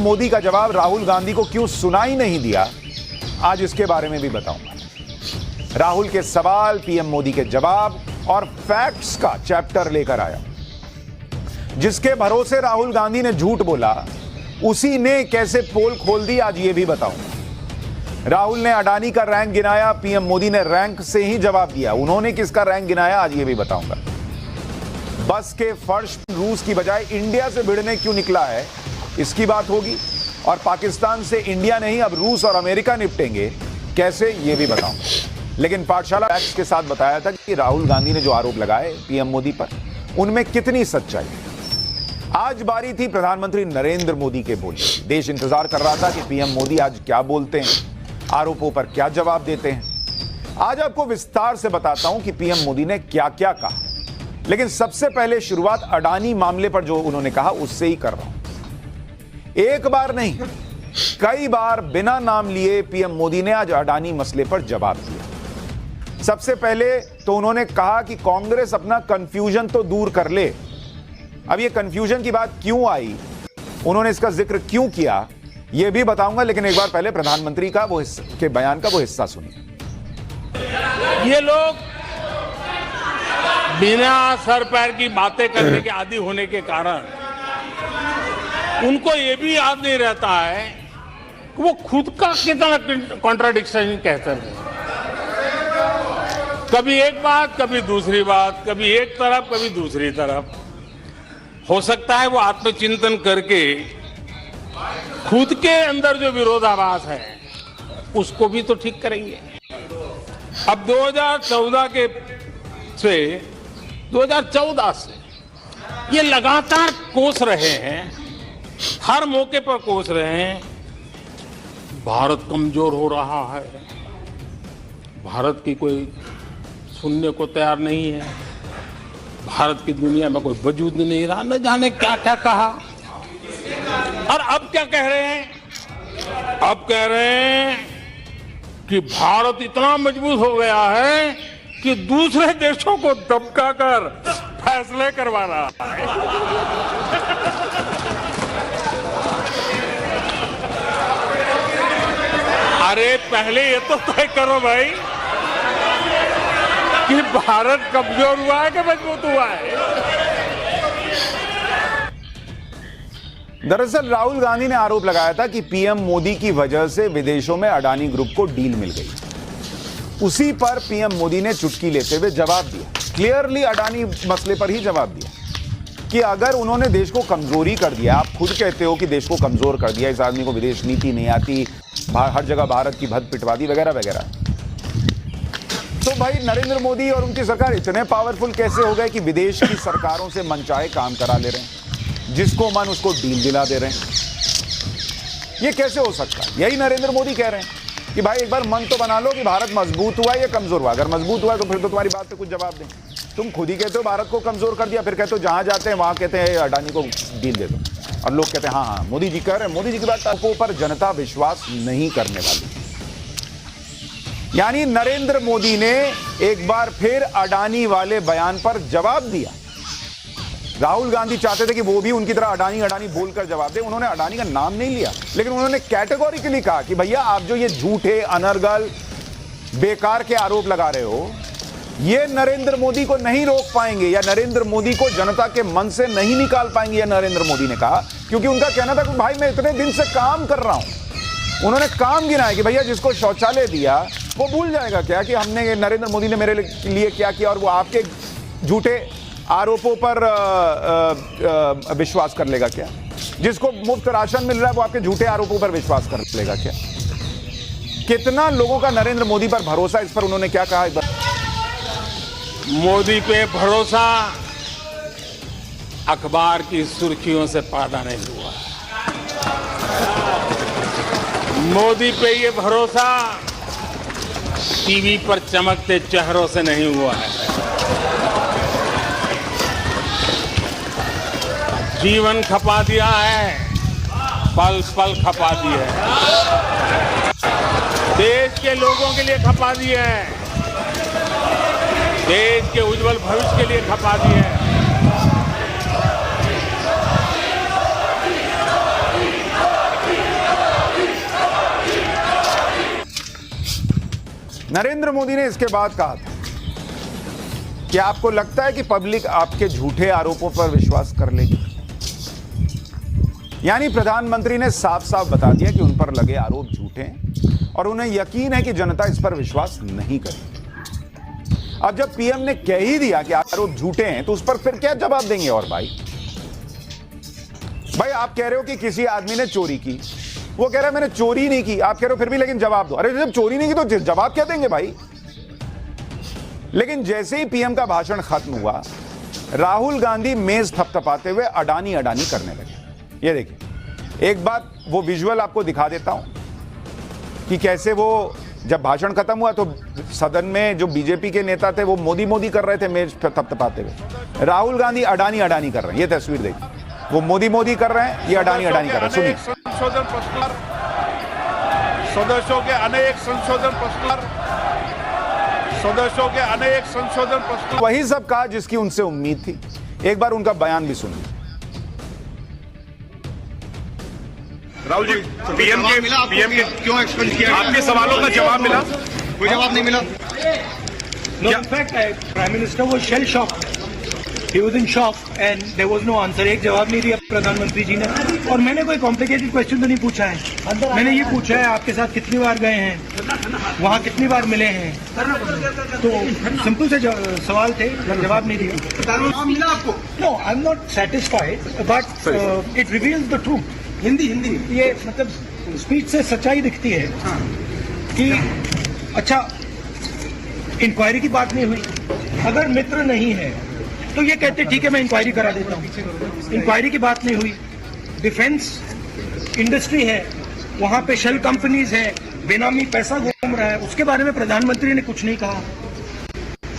मोदी का जवाब राहुल गांधी को क्यों सुनाई नहीं दिया, आज इसके बारे में भी बताऊंगा। राहुल के सवाल, पीएम मोदी के जवाब और फैक्ट्स का चैप्टर लेकर आया। जिसके भरोसे राहुल गांधी ने झूठ बोला, उसी ने कैसे पोल खोल दी, आज ये भी बताऊंगा। राहुल ने अडानी का रैंक गिनाया, पीएम मोदी ने रैंक से ही जवाब दिया। उन्होंने किसका रैंक गिनाया, आज ये भी बताऊंगा। बस के फर्श रूस की बजाय इंडिया से भिड़ने क्यों निकला है, इसकी बात होगी। और पाकिस्तान से इंडिया नहीं, अब रूस और अमेरिका निपटेंगे, कैसे, ये भी बताऊंगा। लेकिन पाठशाला फैक्ट्स के साथ बताया था कि राहुल गांधी ने जो आरोप लगाए पीएम मोदी पर, उनमें कितनी सच्चाई है। आज बारी थी प्रधानमंत्री नरेंद्र मोदी के बोलने। देश इंतजार कर रहा था कि पीएम मोदी आज क्या बोलते हैं, आरोपों पर क्या जवाब देते हैं। आज आपको विस्तार से बताता हूं कि पीएम मोदी ने क्या क्या कहा। लेकिन सबसे पहले शुरुआत अडानी मामले पर जो उन्होंने कहा उससे ही कर रहा हूं। एक बार नहीं, कई बार बिना नाम लिए पीएम मोदी ने आज अडानी मसले पर जवाब दिया। सबसे पहले तो उन्होंने कहा कि कांग्रेस अपना कंफ्यूजन तो दूर कर ले। अब ये कंफ्यूजन की बात क्यों आई, उन्होंने इसका जिक्र क्यों किया, यह भी बताऊंगा। लेकिन एक बार पहले प्रधानमंत्री का के बयान का वो हिस्सा सुनिए। ये लोग बिना सर पैर की बातें करने के आदी होने के कारण उनको ये भी याद नहीं रहता है कि वो खुद का कितना कॉन्ट्राडिक्शन कहते हैं। कभी एक बात, कभी दूसरी बात, कभी एक तरफ, कभी दूसरी तरफ। हो सकता है वो आत्मचिंतन करके खुद के अंदर जो विरोधाभास है उसको भी तो ठीक करेंगे। अब 2014 से ये लगातार कोस रहे हैं, हर मौके पर कोस रहे हैं, भारत कमजोर हो रहा है, भारत की कोई सुनने को तैयार नहीं है, भारत की दुनिया में कोई वजूद नहीं रहा, न जाने क्या क्या कहा। और अब क्या कह रहे हैं, अब कह रहे हैं कि भारत इतना मजबूत हो गया है कि दूसरे देशों को दबकाकर फैसले करवा रहा है। अरे पहले ये तो तय करो भाई कि भारत कमजोर हुआ है कि मजबूत हुआ है। दरअसल राहुल गांधी ने आरोप लगाया था कि पीएम मोदी की वजह से विदेशों में अडानी ग्रुप को डील मिल गई। उसी पर पीएम मोदी ने चुटकी लेते हुए जवाब दिया, क्लियरली अडानी मसले पर ही जवाब दिया कि अगर उन्होंने देश को कमजोरी कर दिया, आप खुद कहते हो कि देश को कमजोर कर दिया, इस आदमी को विदेश नीति नहीं आती, हर जगह भारत की भद पिटवा दी वगैरह वगैरह, तो भाई नरेंद्र मोदी और उनकी सरकार इतने पावरफुल कैसे हो गए कि विदेश की सरकारों से मनचाहे काम करा ले रहे हैं, जिसको मन उसको डील दिला दे रहे हैं। ये कैसे हो सकता है? यही नरेंद्र मोदी कह रहे हैं कि भाई एक बार मन तो बना लो कि भारत मजबूत हुआ या कमजोर हुआ। अगर मजबूत हुआ तो फिर तो तुम्हारी बात पे कुछ जवाब दें। तुम खुद ही कहते हो भारत को कमजोर कर दिया, फिर कहते हो जहां जाते हैं वहां कहते हैं अडानी को डील दे दो, और लोग कहते हैं हाँ हाँ मोदी जी कह रहे हैं। मोदी जी की बात पर जनता विश्वास नहीं करने वाली। यानी नरेंद्र मोदी ने एक बार फिर अडानी वाले बयान पर जवाब दिया। राहुल गांधी चाहते थे कि वो भी उनकी तरह अडानी अडानी बोलकर जवाब दे। उन्होंने अडानी का नाम नहीं लिया, लेकिन उन्होंने कैटेगोरिकली कहा कि भैया आप जो ये झूठे, अनर्गल, बेकार के आरोप लगा रहे हो, ये नरेंद्र मोदी को नहीं रोक पाएंगे या नरेंद्र मोदी को जनता के मन से नहीं निकाल पाएंगे। या नरेंद्र मोदी ने कहा, क्योंकि उनका कहना था कि भाई मैं इतने दिन से काम कर रहा हूं। उन्होंने काम गिनाया कि भैया जिसको शौचालय दिया वो भूल जाएगा क्या कि हमने, नरेंद्र मोदी ने मेरे लिए क्या किया, और वो आपके झूठे आरोपों पर विश्वास कर लेगा क्या? जिसको मुफ्त राशन मिल रहा है वो आपके झूठे आरोपों पर विश्वास कर लेगा क्या? कितना लोगों का नरेंद्र मोदी पर भरोसा, इस पर उन्होंने क्या कहा? मोदी पे भरोसा अखबार की सुर्खियों से पैदा नहीं हुआ। मोदी पे ये भरोसा टीवी पर चमकते चेहरों से नहीं हुआ है। जीवन खपा दिया है, पल पल खपा दिए हैं, देश के लोगों के लिए खपा दिए हैं, देश के उज्जवल भविष्य के लिए खपा दिए हैं। नरेंद्र मोदी ने इसके बाद कहा था कि आपको लगता है कि पब्लिक आपके झूठे आरोपों पर विश्वास कर लेगी। यानी प्रधानमंत्री ने साफ साफ बता दिया कि उन पर लगे आरोप झूठे हैं और उन्हें यकीन है कि जनता इस पर विश्वास नहीं करेगी। अब जब पीएम ने कह ही दिया कि आरोप झूठे हैं तो उस पर फिर क्या जवाब देंगे? और भाई आप कह रहे हो कि किसी आदमी ने चोरी की, वो कह रहा है मैंने चोरी नहीं की, आप कह रहे हो फिर भी लेकिन जवाब दो। अरे जब चोरी नहीं की तो जवाब क्या देंगे भाई? लेकिन जैसे ही पीएम का भाषण खत्म हुआ, राहुल गांधी मेज थपथपाते हुए अडानी अडानी करने लगे। ये देखिए, एक बात वो विजुअल आपको दिखा देता हूं कि कैसे वो जब भाषण खत्म हुआ तो सदन में जो बीजेपी के नेता थे वो मोदी मोदी कर रहे थे मेज थपथपाते हुए। राहुल गांधी अडानी अडानी कर रहे हैं। ये तस्वीर देखिए, वो मोदी मोदी कर रहे हैं, ये अडानी अडानी कर रहे हैं। सुनिए। संशोधन प्रस्ताव, सदस्यों के अनेक संशोधन प्रस्ताव वही सब कहा जिसकी उनसे उम्मीद थी। एक बार उनका बयान भी सुनिए। राहुल जी, पीएम के क्यों एक्सपेंड किया? आपके सवालों का जवाब मिला? कोई जवाब नहीं मिला। No, in fact, Prime Minister was shell shocked. He was in shock and there was no answer. एक जवाब नहीं दिया प्रधानमंत्री जी ने। और मैंने कोई कॉम्प्लिकेटेड क्वेश्चन तो नहीं पूछा है। मैंने ये पूछा है आपके साथ कितनी बार गए हैं, वहाँ कितनी बार मिले हैं, तो सिंपल से सवाल थे, जवाब नहीं दिया। मिला आपको? No, I'm not satisfied, but it reveals the truth. Hindi ये मतलब स्पीच से सच्चाई दिखती है कि अच्छा इंक्वायरी की बात नहीं हुई। अगर मित्र नहीं है तो ये कहते ठीक है मैं इंक्वायरी करा देता हूँ। इंक्वायरी की बात नहीं हुई। डिफेंस इंडस्ट्री है, वहाँ पे शेल कंपनीज है, बेनामी पैसा घूम रहा है, उसके बारे में प्रधानमंत्री ने कुछ नहीं कहा।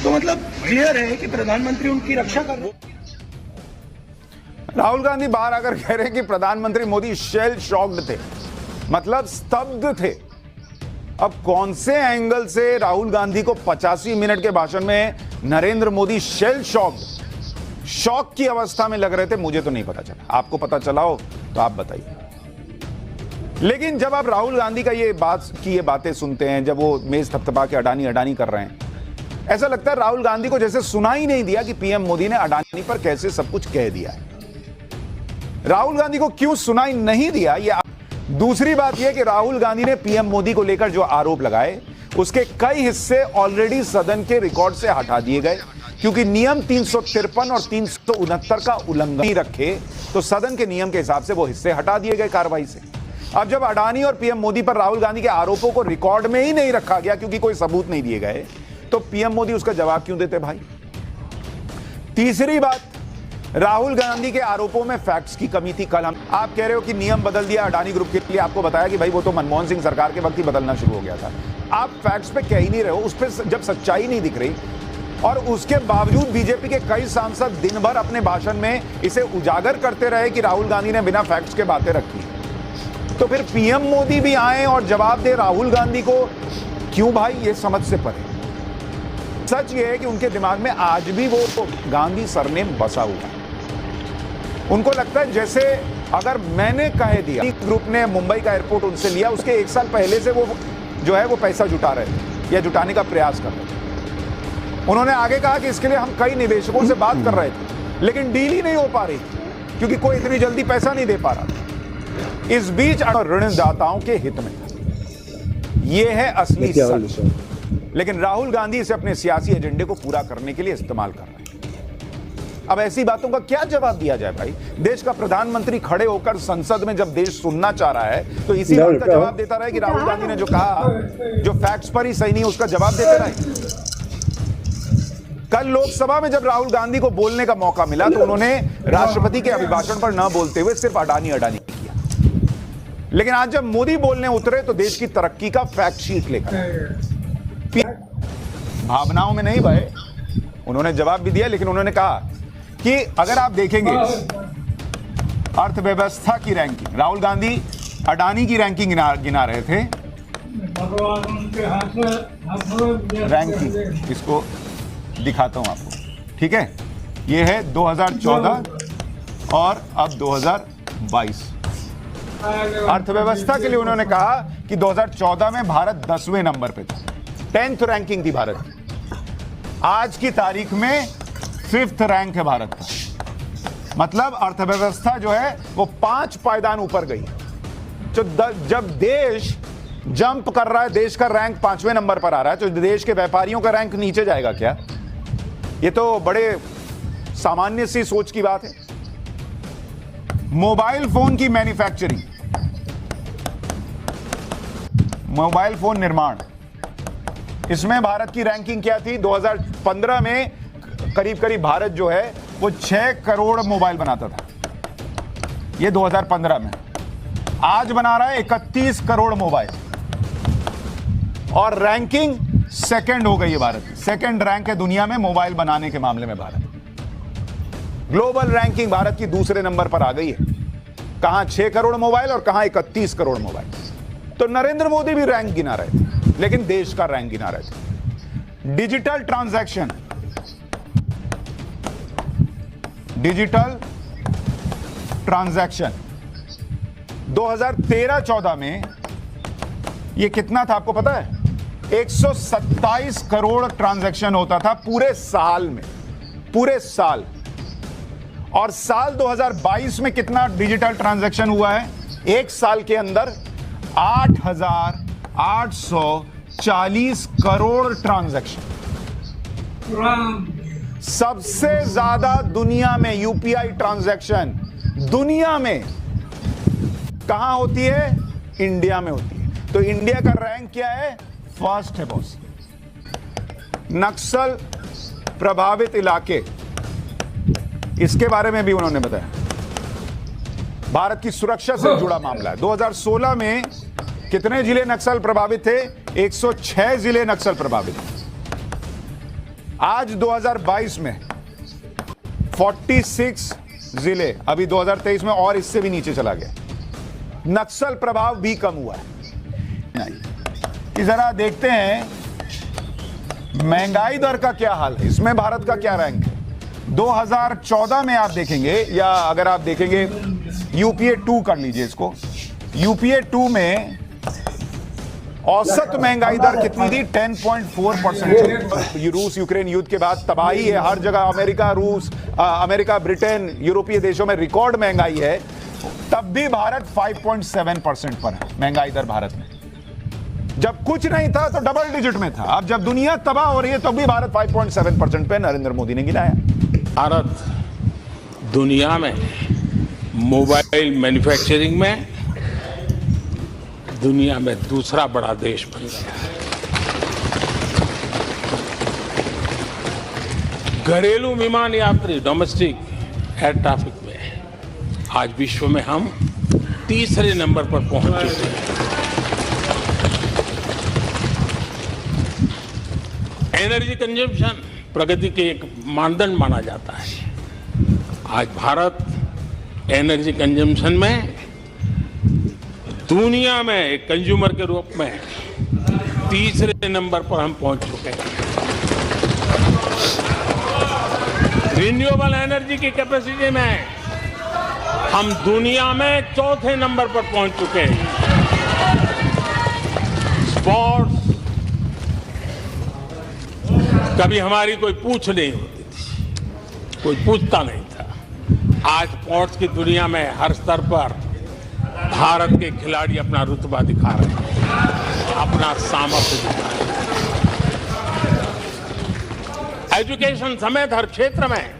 तो मतलब क्लियर है कि प्रधानमंत्री उनकी रक्षा कर रहे हैं। राहुल गांधी बाहर आकर कह रहे हैं कि प्रधानमंत्री मोदी शेल शॉक्ड थे, मतलब स्तब्ध थे। अब कौन से एंगल से राहुल गांधी को 85 मिनट के भाषण में नरेंद्र मोदी शेल शॉक की अवस्था में लग रहे थे, मुझे तो नहीं पता चला। आपको पता चला हो तो आप बताइए। लेकिन जब आप राहुल गांधी का ये बातें सुनते हैं, जब वो मेज थपथपा के अडानी अडानी कर रहे हैं, ऐसा लगता है राहुल गांधी को जैसे सुना ही नहीं दिया कि पीएम मोदी ने अडानी पर कैसे सब कुछ कह दिया है। राहुल गांधी को क्यों सुनाई नहीं दिया? दूसरी बात यह कि राहुल गांधी ने पीएम मोदी को लेकर जो आरोप लगाए उसके कई हिस्से ऑलरेडी सदन के रिकॉर्ड से हटा दिए गए, क्योंकि नियम 353 और 369 का उल्लंघन नहीं रखे तो सदन के नियम के हिसाब से वो हिस्से हटा दिए गए कार्रवाई से। अब जब अडानी और पीएम मोदी पर राहुल गांधी के आरोपों को रिकॉर्ड में ही नहीं रखा गया क्योंकि कोई सबूत नहीं दिए गए, तो पीएम मोदी उसका जवाब क्यों देते भाई? तीसरी बात, राहुल गांधी के आरोपों में फैक्ट्स की कमी थी। कल आप कह रहे हो कि नियम बदल दिया अडानी ग्रुप के लिए, आपको बताया कि भाई वो तो मनमोहन सिंह सरकार के वक्त ही बदलना शुरू हो गया था। आप फैक्ट्स पे कह ही नहीं रहे हो, उस पर जब सच्चाई नहीं दिख रही और उसके बावजूद बीजेपी के कई सांसद दिन भर अपने भाषण में इसे उजागर करते रहे कि राहुल गांधी ने बिना फैक्ट्स के बातें रखी, तो फिर पीएम मोदी भी आए और जवाब दे राहुल गांधी को, क्यों भाई? ये समझ से परे। सच ये है कि उनके दिमाग में आज भी वो गांधी सरनेम बसा हुआ है। उनको लगता है जैसे अगर मैंने कह दिया, ग्रुप ने मुंबई का एयरपोर्ट उनसे लिया, उसके 1 साल पहले से वो जो है वो पैसा जुटा रहे थे या जुटाने का प्रयास कर रहे थे। उन्होंने आगे कहा कि इसके लिए हम कई निवेशकों से बात कर रहे थे, लेकिन डील ही नहीं हो पा रही थी क्योंकि कोई इतनी जल्दी पैसा नहीं दे पा रहा था। इस बीच ऋणदाताओं के हित में था। यह है असली सच। लेकिन राहुल गांधी इसे अपने सियासी एजेंडे को पूरा करने के लिए इस्तेमाल कर रहे हैं। अब ऐसी बातों का क्या जवाब दिया जाए भाई? देश का प्रधानमंत्री खड़े होकर संसद में जब देश सुनना चाह रहा है तो इसी बात का जवाब देता रहे कि राहुल गांधी ने जो कहा, जो फैक्ट्स पर ही सही नहीं, उसका जवाब देते रहे। कल लोकसभा में जब राहुल गांधी को बोलने का मौका मिला तो उन्होंने राष्ट्रपति के अभिभाषण पर न बोलते हुए सिर्फ अडानी अडानी किया। लेकिन आज जब मोदी बोलने उतरे तो देश की तरक्की का फैक्ट शीट लेकर, भावनाओं में नहीं भाई, उन्होंने जवाब भी दिया। लेकिन उन्होंने कहा कि अगर आप देखेंगे अर्थव्यवस्था की रैंकिंग, राहुल गांधी अडानी की रैंकिंग गिना रहे थे। रैंकिंग इसको दिखाता हूं आपको, ठीक है? ये है 2014 और अब 2022। अर्थव्यवस्था के लिए उन्होंने कहा कि 2014 में भारत 10वें नंबर पे था, 10th रैंकिंग थी भारत की। आज की तारीख में 5th रैंक है भारत का। मतलब अर्थव्यवस्था जो है वो 5 पायदान ऊपर गई। तो जब देश जंप कर रहा है, देश का रैंक 5वें नंबर पर आ रहा है, तो देश के व्यापारियों का रैंक नीचे जाएगा क्या? ये तो बड़े सामान्य सी सोच की बात है। मोबाइल फोन की मैन्युफैक्चरिंग, मोबाइल फोन निर्माण, इसमें भारत की रैंकिंग क्या थी? 2015 में करीब करीब भारत जो है वो 6 करोड़ मोबाइल बनाता था, ये 2015 में। आज बना रहा है 31 करोड़ मोबाइल और रैंकिंग सेकंड हो गई है भारत की। सेकंड रैंक है दुनिया में मोबाइल बनाने के मामले में भारत। ग्लोबल रैंकिंग भारत की दूसरे नंबर पर आ गई है। कहां 6 करोड़ मोबाइल और कहां 31 करोड़ मोबाइल। तो नरेंद्र मोदी भी रैंक गिना रहे थे, लेकिन देश का रैंक गिना रहे थे। डिजिटल ट्रांजैक्शन, डिजिटल ट्रांजैक्शन 2013-14 में यह कितना था आपको पता है? 127 करोड़ ट्रांजैक्शन होता था पूरे साल में, पूरे साल। और साल 2022 में कितना डिजिटल ट्रांजैक्शन हुआ है? एक साल के अंदर 8,840 करोड़ ट्रांजैक्शन। सबसे ज्यादा दुनिया में यूपीआई ट्रांजैक्शन दुनिया में कहां होती है? इंडिया में होती है। तो इंडिया का रैंक क्या है? फर्स्ट है बॉस। नक्सल प्रभावित इलाके, इसके बारे में भी उन्होंने बताया। भारत की सुरक्षा से जुड़ा मामला है। 2016 में कितने जिले नक्सल प्रभावित थे? 106 जिले नक्सल प्रभावित थे। आज 2022 में 46 जिले, अभी 2023 में और इससे भी नीचे चला गया। नक्सल प्रभाव भी कम हुआ है। कि जरा देखते हैं महंगाई दर का क्या हाल है, इसमें भारत का क्या रैंक है। 2014 में आप देखेंगे, या अगर आप देखेंगे यूपीए 2 कर लीजिए इसको, यूपीए 2 में औसत महंगाई दर कितनी थी? 10.4%। रूस यूक्रेन युद्ध के बाद तबाही है हर जगह। अमेरिका, ब्रिटेन, यूरोपीय देशों में रिकॉर्ड महंगाई है। तब भी भारत 5.7% पर है महंगाई दर भारत में। जब कुछ नहीं था तो डबल डिजिट में था। अब जब दुनिया तबाह हो रही है तब भी भारत 5.7% पे नरेंद्र मोदी ने गिनाया। भारत दुनिया में मोबाइल मैन्युफैक्चरिंग में दुनिया में दूसरा बड़ा देश बन गया है। घरेलू विमान यात्री, डोमेस्टिक एयर ट्रैफिक में आज विश्व में हम तीसरे नंबर पर पहुंच चुके हैं। एनर्जी कंजम्पशन प्रगति के एक मानदंड माना जाता है। आज भारत एनर्जी कंजम्पशन में दुनिया में एक कंज्यूमर के रूप में तीसरे नंबर पर हम पहुंच चुके हैं। रिन्यूएबल एनर्जी की कैपेसिटी में हम दुनिया में चौथे नंबर पर पहुंच चुके हैं। स्पोर्ट्स कभी हमारी कोई पूछ नहीं होती थी, कोई पूछता नहीं था। आज स्पोर्ट्स की दुनिया में हर स्तर पर भारत के खिलाड़ी अपना रुतबा दिखा रहे हैं, अपना सामर्थ्य दिखा रहे हैं। एजुकेशन समेत हर क्षेत्र में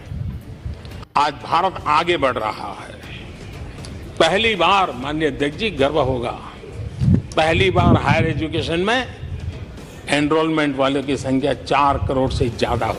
आज भारत आगे बढ़ रहा है। पहली बार, माननीय अध्यक्ष जी, गर्व होगा, पहली बार हायर एजुकेशन में एनरोलमेंट वालों की संख्या 4 करोड़ से ज्यादा